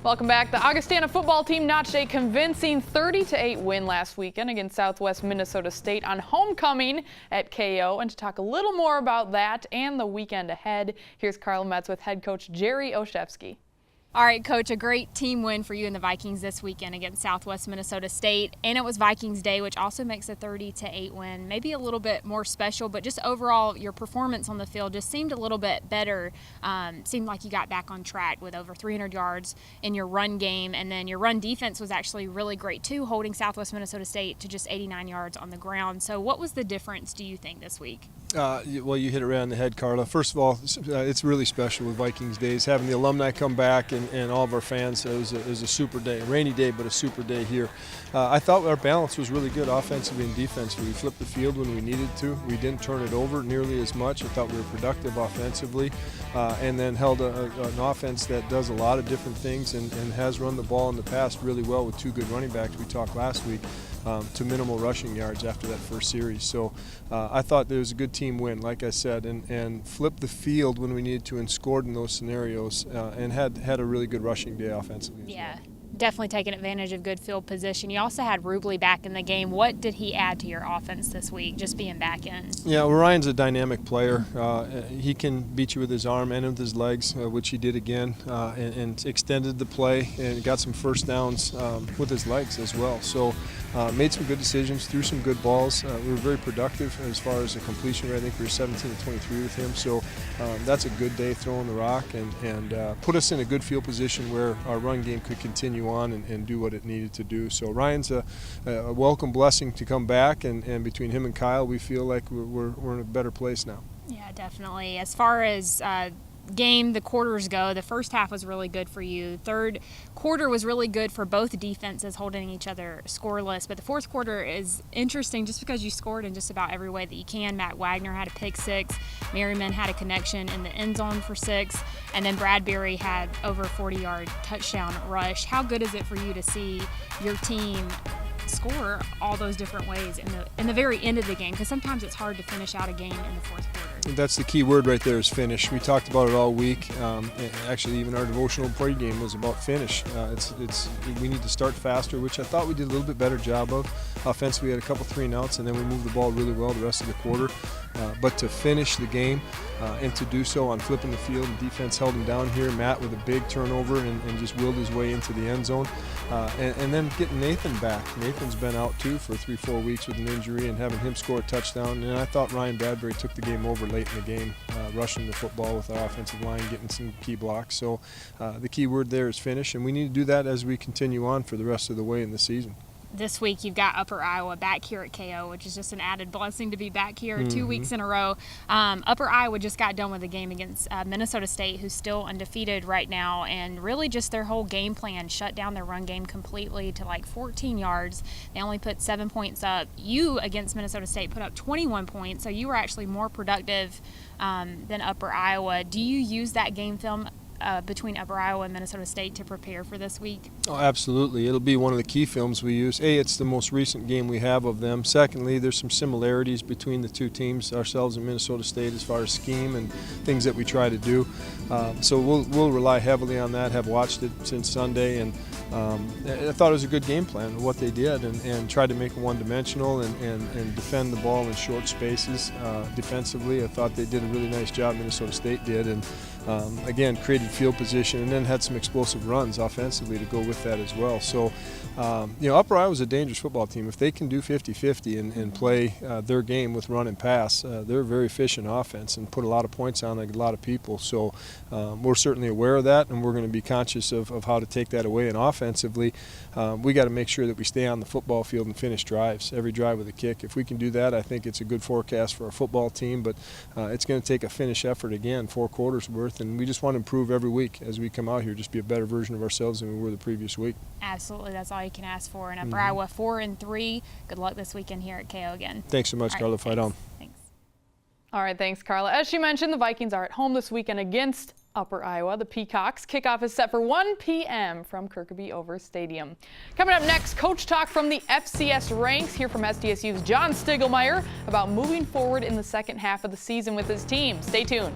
Welcome back. The Augustana football team notched a convincing 30-8 win last weekend against Southwest Minnesota State on homecoming at KO. And to talk a little more about that and the weekend ahead, here's Carla Metts with head coach Jerry Olszewski. All right, Coach, a great team win for you and the Vikings this weekend against Southwest Minnesota State, and it was Vikings Day, which also makes a 30-8 win maybe a little bit more special, but just overall your performance on the field just seemed a little bit better. Seemed like you got back on track with over 300 yards in your run game, and then your run defense was actually really great too, holding Southwest Minnesota State to just 89 yards on the ground. So what was the difference, do you think, this week? Well, you hit it right on the head, Carla. First of all, it's really special with Vikings Days, having the alumni come back and all of our fans. It was a super day, a rainy day, but a super day here. I thought our balance was really good offensively and defensively. We flipped the field when we needed to. We didn't turn it over nearly as much. I thought we were productive offensively, and then held an offense that does a lot of different things and has run the ball in the past really well with two good running backs. We talked last week. To minimal rushing yards after that first series. So I thought there was a good team win, like I said, and flipped the field when we needed to and scored in those scenarios, and had a really good rushing day offensively. Yeah. Definitely taking advantage of good field position. You also had Rubley back in the game. What did he add to your offense this week, just being back in? Yeah, well, Ryan's a dynamic player. He can beat you with his arm and with his legs, which he did again, and extended the play and got some first downs with his legs as well. So made some good decisions, threw some good balls. We were very productive as far as the completion rate. I think we were 17 to 23 with him. So that's a good day throwing the rock and put us in a good field position where our run game could continue on and do what it needed to do. So Ryan's a welcome blessing to come back, and between him and Kyle, we feel like we're in a better place now. Yeah, definitely. As far as the quarters go, the first half was really good for you. Third quarter was really good for both defenses, holding each other scoreless. But the fourth quarter is interesting just because you scored in just about every way that you can. Matt Wagner had a pick six. Merriman had a connection in the end zone for 6. And then Bradbury had over a 40-yard touchdown rush. How good is it for you to see your team score all those different ways in the very end of the game? Because sometimes it's hard to finish out a game in the fourth quarter. That's the key word right there, is finish. We talked about it all week. Actually, even our devotional pregame was about finish. We need to start faster, which I thought we did a little bit better job of. Offensively, we had a couple 3-and-outs, and then we moved the ball really well the rest of the quarter. But to finish the game and to do so on flipping the field, and defense held him down here. Matt with a big turnover and just willed his way into the end zone. And then getting Nathan back. Nathan's been out too for 3-4 weeks with an injury, and having him score a touchdown. And I thought Ryan Bradbury took the game over late in the game, rushing the football with our offensive line, getting some key blocks. So the key word there is finish, and we need to do that as we continue on for the rest of the way in the season. This week you've got Upper Iowa back here at KO, which is just an added blessing to be back here 2 weeks in a row. Upper Iowa just got done with a game against Minnesota State, who's still undefeated right now, and really just their whole game plan shut down their run game completely to like 14 yards. They only put 7 points up. You, against Minnesota State, put up 21 points, so you were actually more productive than Upper Iowa. Do you use that game film between Upper Iowa and Minnesota State to prepare for this week? Oh, absolutely. It'll be one of the key films we use. It's the most recent game we have of them. Secondly, there's some similarities between the two teams, ourselves and Minnesota State, as far as scheme and things that we try to do. So we'll rely heavily on that. Have watched it since Sunday, and I thought it was a good game plan of what they did, and tried to make it one-dimensional and defend the ball in short spaces defensively. I thought they did a really nice job, Minnesota State did, and again, created field position and then had some explosive runs offensively to go with that as well. So, Upper Iowa's a dangerous football team. If they can do 50-50 and play their game with run and pass, they're a very efficient offense and put a lot of points on a lot of people. So we're certainly aware of that, and we're going to be conscious of how to take that away. And offensively, we got to make sure that we stay on the football field and finish drives, every drive with a kick. If we can do that, I think it's a good forecast for our football team, but it's going to take a finish effort again, 4 quarters worth, and we just want to improve every week as we come out here, just be a better version of ourselves than we were the previous week. Absolutely, that's all you can ask for. And Upper Iowa 4-3. Good luck this weekend here at KO again. Thanks so much, Carla. Fight on. Thanks. All right, thanks, Carla. As she mentioned, the Vikings are at home this weekend against Upper Iowa. The Peacocks. Kickoff is set for 1 p.m. from Kirkby Over Stadium. Coming up next, coach talk from the FCS ranks. Hear from SDSU's John Stiglmeyer about moving forward in the second half of the season with his team. Stay tuned.